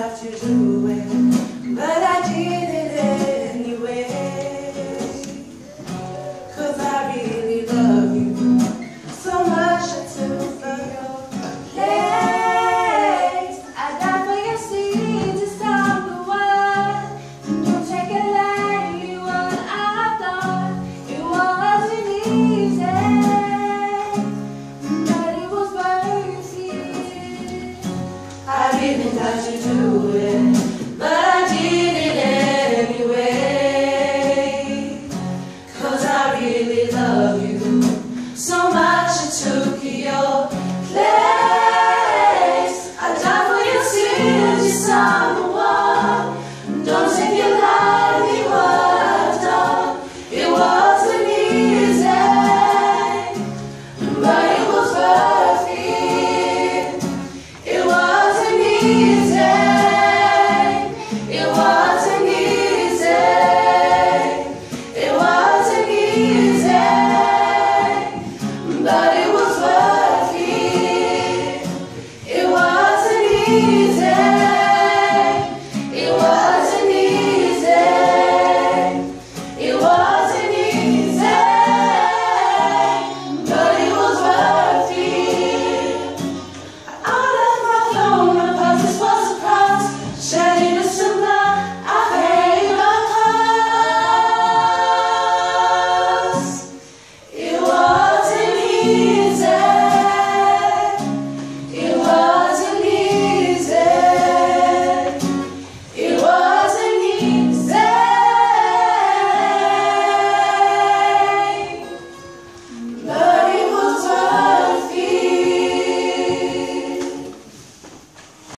have to do it, but I did it anyway. 'Cause I really love you so much. I took for your place. I died for your sins to stop the world. Don't take it lightly what I thought. It wasn't easy, but it was worth it. I didn't have to do it, but I did it anyway. 'Cause I really love you so much. I took your place. I died for your sins, you saw the